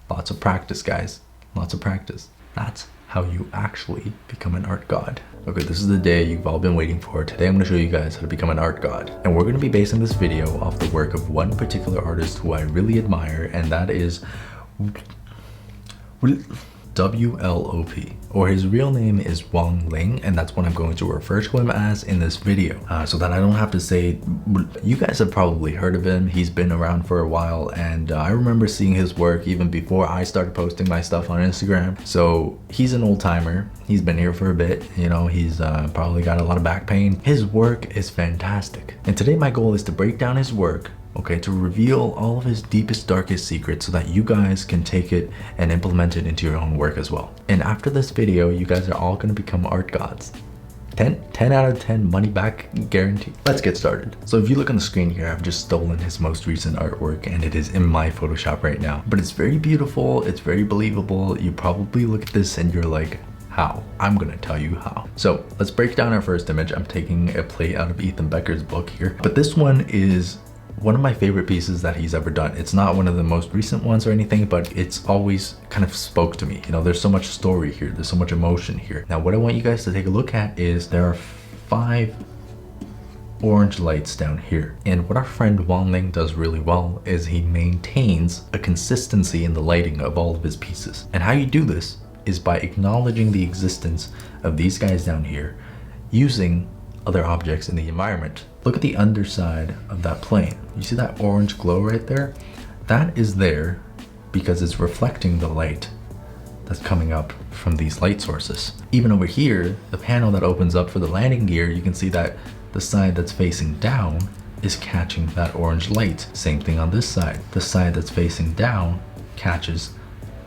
Lots of practice, guys. Lots of practice. That's how you actually become an art god. Okay, this is the day you've all been waiting for. Today I'm going to show you guys how to become an art god. And we're going to be basing this video off the work of one particular artist who I really admire, and that is WLOP, or his real name is Wong Ling, and that's what I'm going to refer to him as in this video, so that I don't have to say. You guys have probably heard of him. He's been around for a while, and I remember seeing his work even before I started posting my stuff on Instagram. So he's an old timer. He's been here for a bit. You know, he's probably got a lot of back pain. His work is fantastic, and today my goal is to break down his work, okay, to reveal all of his deepest, darkest secrets so that you guys can take it and implement it into your own work as well. And after this video, you guys are all going to become art gods. 10 out of 10 money back guarantee. Let's get started. So if you look on the screen here, I've just stolen his most recent artwork and it is in my Photoshop right now. But it's very beautiful. It's very believable. You probably look at this and you're like, how? I'm gonna tell you how. So let's break down our first image. I'm taking a plate out of Ethan Becker's book here, but this one is one of my favorite pieces that he's ever done. It's not one of the most recent ones or anything, but it's always kind of spoke to me. You know, there's so much story here, there's so much emotion here. Now, what I want you guys to take a look at is there are 5 orange lights down here. And what our friend Wong Ling does really well is he maintains a consistency in the lighting of all of his pieces. And how you do this is by acknowledging the existence of these guys down here using other objects in the environment. Look at the underside of that plane. You see that orange glow right there? That is there because it's reflecting the light that's coming up from these light sources. Even over here, the panel that opens up for the landing gear, you can see that the side that's facing down is catching that orange light. Same thing on this side. The side that's facing down catches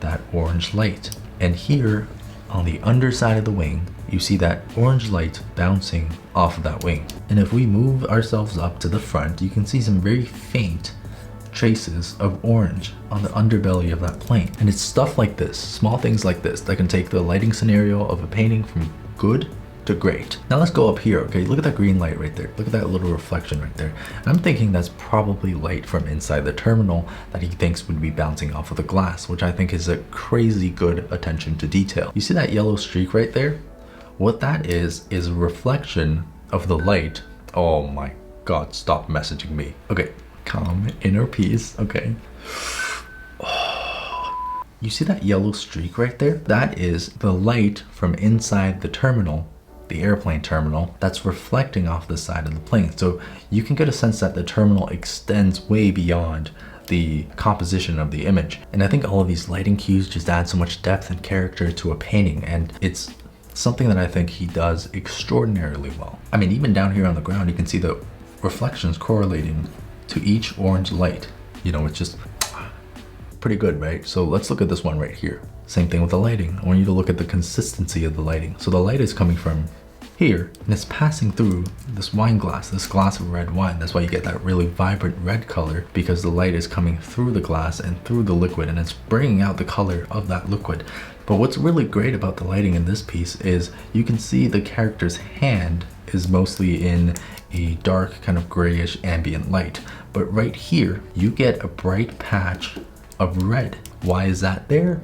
that orange light. And here on the underside of the wing, you see that orange light bouncing off of that wing. And if we move ourselves up to the front, you can see some very faint traces of orange on the underbelly of that plane. And it's stuff like this, small things like this, that can take the lighting scenario of a painting from good to great. Now let's go up here, okay? Look at that green light right there. Look at that little reflection right there. And I'm thinking that's probably light from inside the terminal that he thinks would be bouncing off of the glass, which I think is a crazy good attention to detail. You see that yellow streak right there? What that is a reflection of the light. Oh my God, stop messaging me. Okay, calm, inner peace, okay. You see that yellow streak right there? That is the light from inside the terminal, the airplane terminal, that's reflecting off the side of the plane. So you can get a sense that the terminal extends way beyond the composition of the image. And I think all of these lighting cues just add so much depth and character to a painting, and it's something that I think he does extraordinarily well. I mean, even down here on the ground, you can see the reflections correlating to each orange light. You know, it's just pretty good, right? So let's look at this one right here. Same thing with the lighting. I want you to look at the consistency of the lighting. So the light is coming from here and it's passing through this wine glass, this glass of red wine. That's why you get that really vibrant red color, because the light is coming through the glass and through the liquid, and it's bringing out the color of that liquid. But what's really great about the lighting in this piece is you can see the character's hand is mostly in a dark kind of grayish ambient light. But right here, you get a bright patch of red. Why is that there?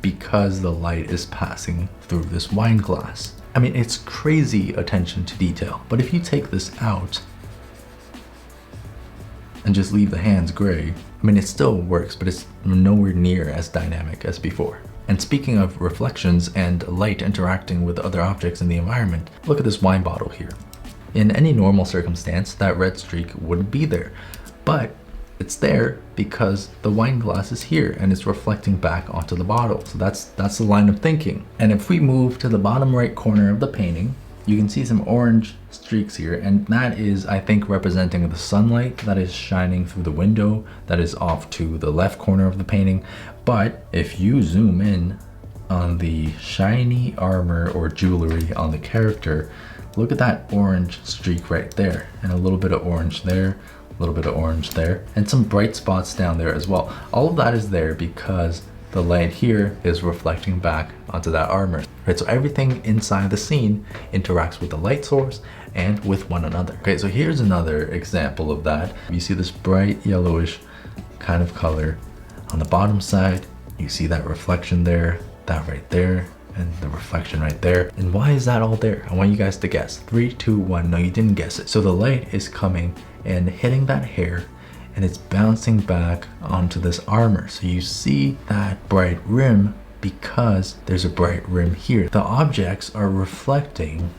Because the light is passing through this wine glass. I mean, it's crazy attention to detail. But if you take this out and just leave the hands gray, I mean, it still works, but it's nowhere near as dynamic as before. And speaking of reflections and light interacting with other objects in the environment, look at this wine bottle here. In any normal circumstance, that red streak wouldn't be there, but it's there because the wine glass is here and it's reflecting back onto the bottle. So that's the line of thinking. And if we move to the bottom right corner of the painting, you can see some orange streaks here, and that is, I think, representing the sunlight that is shining through the window that is off to the left corner of the painting. But if you zoom in on the shiny armor or jewelry on the character, look at that orange streak right there, and a little bit of orange there, a little bit of orange there, and some bright spots down there as well. All of that is there because the light here is reflecting back onto that armor, right? So everything inside the scene interacts with the light source and with one another. Okay, so here's another example of that. You see this bright yellowish kind of color on the bottom side You see that reflection there, that right there, and the reflection right there. And why is that all there? I want you guys to guess. 3, 2, 1. No, you didn't guess it. So the light is coming and hitting that hair, and it's bouncing back onto this armor. So you see that bright rim because there's a bright rim here. The objects are reflecting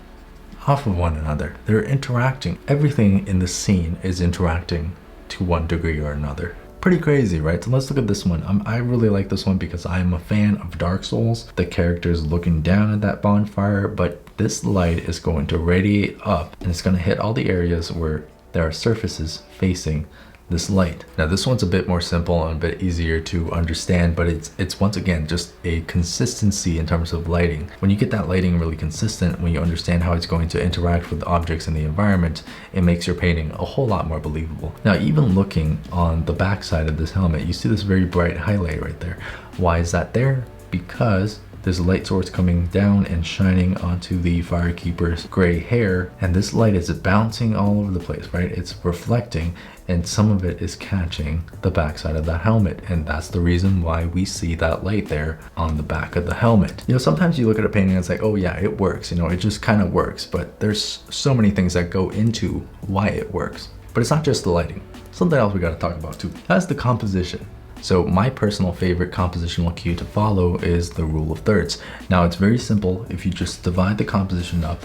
off of one another. They're interacting. Everything in the scene is interacting to one degree or another. Pretty crazy, right? So let's look at this one. I really like this one because I'm a fan of Dark Souls. The character is looking down at that bonfire, but this light is going to radiate up and it's going to hit all the areas where there are surfaces facing this light. Now this one's a bit more simple and a bit easier to understand, but it's once again just a consistency in terms of lighting. When you get that lighting really consistent, when you understand how it's going to interact with objects in the environment, it makes your painting a whole lot more believable. Now even looking on the back side of this helmet, you see this very bright highlight right there. Why is that there? Because there's a light source coming down and shining onto the Firekeeper's gray hair, and this light is bouncing all over the place, right? It's reflecting, and some of it is catching the backside of that helmet, and that's the reason why we see that light there on the back of the helmet. You know, sometimes you look at a painting and it's like, oh yeah, it works, you know, it just kind of works, but there's so many things that go into why it works. But it's not just the lighting. Something else we got to talk about too. That's the composition. So my personal favorite compositional cue to follow is the rule of thirds. Now it's very simple. If you just divide the composition up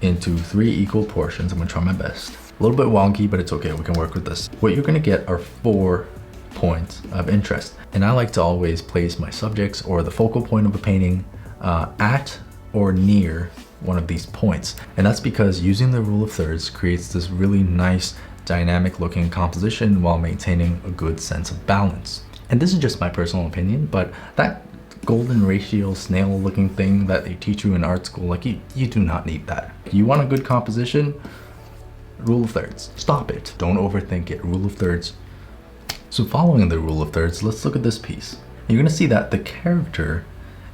into 3 equal portions, I'm gonna try my best. A little bit wonky, but it's okay, we can work with this. What you're gonna get are 4 points of interest. And I like to always place my subjects or the focal point of a painting at or near one of these points. And that's because using the rule of thirds creates this really nice dynamic looking composition while maintaining a good sense of balance. And this is just my personal opinion, but that golden ratio snail looking thing that they teach you in art school, like you do not need that. You want a good composition? Rule of thirds. Stop it. Don't overthink it. Rule of thirds. So following the rule of thirds, let's look at this piece. You're gonna see that the character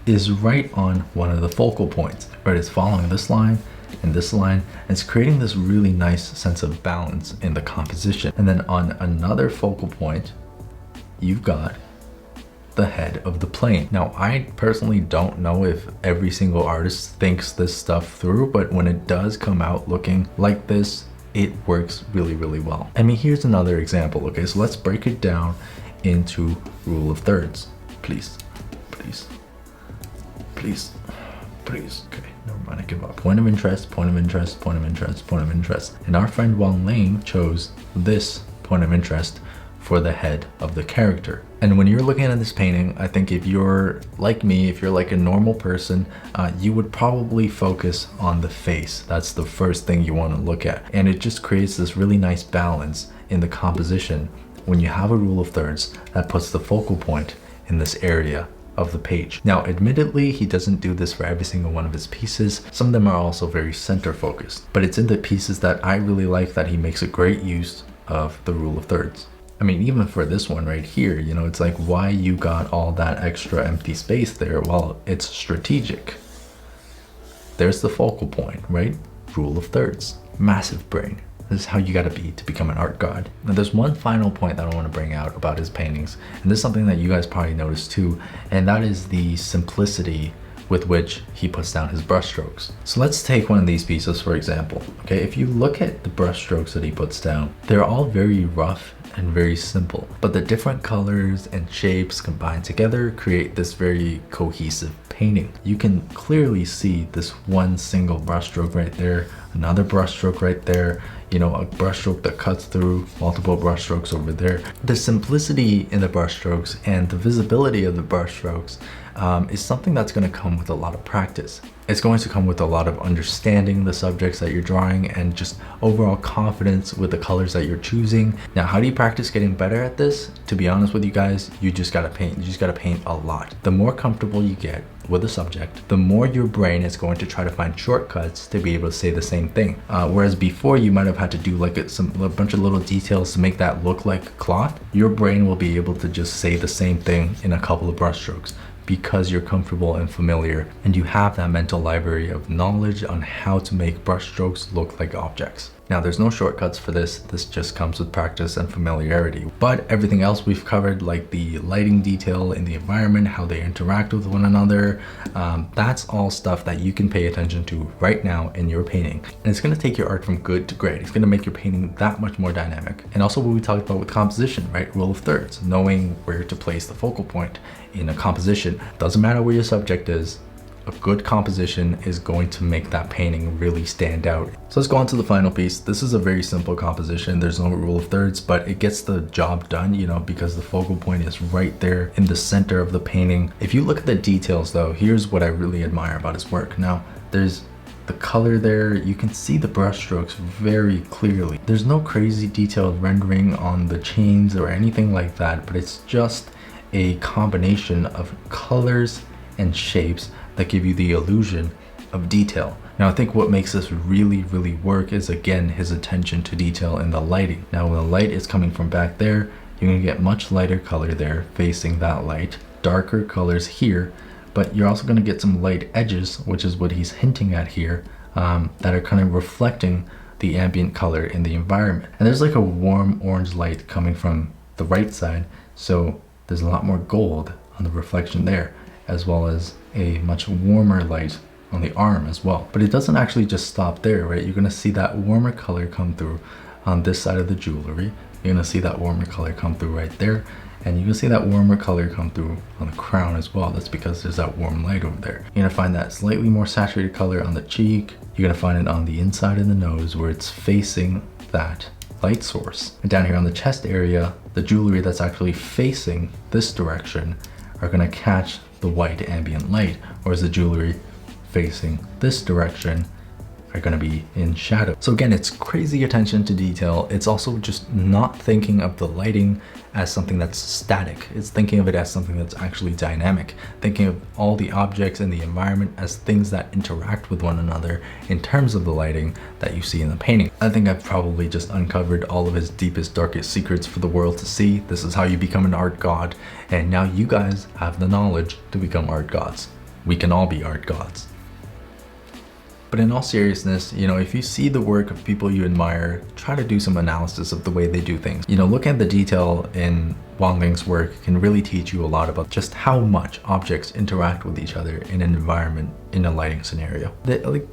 is right on one of the focal points, right? It's following this line and this line, and it's creating this really nice sense of balance in the composition. And then on another focal point, you've got the head of the plane. Now, I personally don't know if every single artist thinks this stuff through, but when it does come out looking like this, it works really, really well. I mean, here's another example. Okay, so let's break it down into rule of thirds. Please, please, please, please. Okay, never mind, I give up. Point of interest, point of interest, point of interest, point of interest. And our friend Wang Ling chose this point of interest for the head of the character. And when you're looking at this painting, I think if you're like me, if you're like a normal person, you would probably focus on the face. That's the first thing you want to look at. And it just creates this really nice balance in the composition when you have a rule of thirds that puts the focal point in this area of the page. Now, admittedly, he doesn't do this for every single one of his pieces. Some of them are also very center focused, but it's in the pieces that I really like that he makes a great use of the rule of thirds. I mean, even for this one right here, you know, it's like why you got all that extra empty space there. Well, it's strategic. There's the focal point, right? Rule of thirds. Massive brain. This is how you gotta be to become an art god. Now there's one final point that I want to bring out about his paintings, and this is something that you guys probably noticed too, and that is the simplicity with which he puts down his brushstrokes. So let's take one of these pieces for example. Okay, if you look at the brushstrokes that he puts down, they're all very rough and very simple, but the different colors and shapes combined together create this very cohesive painting. You can clearly see this one single brushstroke right there, another brushstroke right there, you know, a brushstroke that cuts through multiple brushstrokes over there. The simplicity in the brushstrokes and the visibility of the brushstrokes is something that's going to come with a lot of practice. It's going to come with a lot of understanding the subjects that you're drawing and just overall confidence with the colors that you're choosing. Now, how do you practice getting better at this? To be honest with you guys, you just gotta paint. You just gotta paint a lot. The more comfortable you get with a subject, the more your brain is going to try to find shortcuts to be able to say the same thing. Whereas before you might have had to do like a bunch of little details to make that look like cloth, your brain will be able to just say the same thing in a couple of brushstrokes, because you're comfortable and familiar and you have that mental library of knowledge on how to make brushstrokes look like objects. Now, there's no shortcuts for this. This just comes with practice and familiarity. But everything else we've covered, like the lighting detail in the environment, how they interact with one another, that's all stuff that you can pay attention to right now in your painting. And it's gonna take your art from good to great. It's gonna make your painting that much more dynamic. And also what we talked about with composition, right? Rule of thirds, knowing where to place the focal point in a composition. Doesn't matter where your subject is, a good composition is going to make that painting really stand out. So let's go on to the final piece. This is a very simple composition. There's no rule of thirds, but it gets the job done, you know, because the focal point is right there in the center of the painting. If you look at the details though, here's what I really admire about his work. Now, there's the color there, you can see the brush strokes very clearly. There's no crazy detailed rendering on the chains or anything like that, but it's just a combination of colors and shapes that give you the illusion of detail. Now, I think what makes this really work is, again, his attention to detail in the lighting. Now, when the light is coming from back there, you're gonna get much lighter color there facing that light, darker colors here, but you're also gonna get some light edges, which is what he's hinting at here, that are kind of reflecting the ambient color in the environment. And there's like a warm orange light coming from the right side, so there's a lot more gold on the reflection there, as well as a much warmer light on the arm as well. But it doesn't actually just stop there, right? You're gonna see that warmer color come through on this side of the jewelry. You're gonna see that warmer color come through right there. And you're gonna see that warmer color come through on the crown as well. That's because there's that warm light over there. You're gonna find that slightly more saturated color on the cheek. You're gonna find it on the inside of the nose where it's facing that light source. And down here on the chest area, the jewelry that's actually facing this direction are gonna catch the white ambient light, whereas the jewelry facing this direction are going to be in shadow. So again, it's crazy attention to detail. It's also just not thinking of the lighting as something that's static. It's thinking of it as something that's actually dynamic, thinking of all the objects in the environment as things that interact with one another in terms of the lighting that you see in the painting. I think I've probably just uncovered all of his deepest, darkest secrets for the world to see. This is how you become an art god, and now you guys have the knowledge to become art gods. We can all be art gods. But in all seriousness, you know, if you see the work of people you admire, try to do some analysis of the way they do things. You know, looking at the detail in Wang Ling's work can really teach you a lot about just how much objects interact with each other in an environment, in a lighting scenario. Like,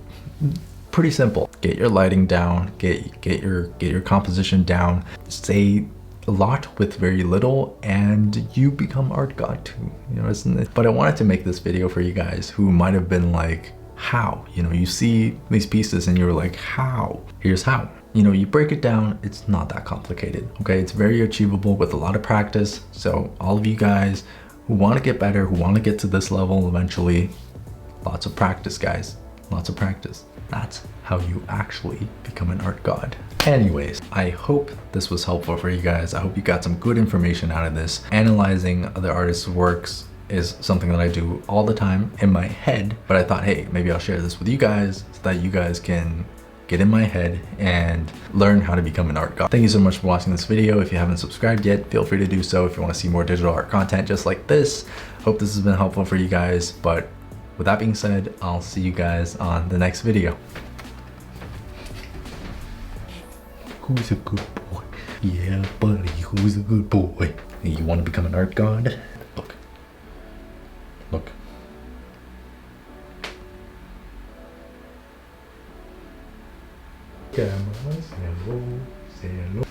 pretty simple. Get your lighting down, get your composition down, say a lot with very little, and you become art god too, you know, isn't it? But I wanted to make this video for you guys who might have been like, how? You know, you see these pieces and you're like, how? Here's how. You know, you break it down, it's not that complicated, okay? It's very achievable with a lot of practice. So all of you guys who want to get better, who want to get to this level eventually, lots of practice, guys, lots of practice. That's how you actually become an art god. Anyways, I hope this was helpful for you guys. I hope you got some good information out of this. Analyzing other artists' works is something that I do all the time in my head, but I thought, hey, maybe I'll share this with you guys so that you guys can get in my head and learn how to become an art god. Thank you so much for watching this video. If you haven't subscribed yet, feel free to do so if you want to see more digital art content just like this. Hope this has been helpful for you guys, but with that being said, I'll see you guys on the next video. Who's a good boy? Yeah, buddy, who's a good boy? You want to become an art god? Look. Cameras, hello, hello.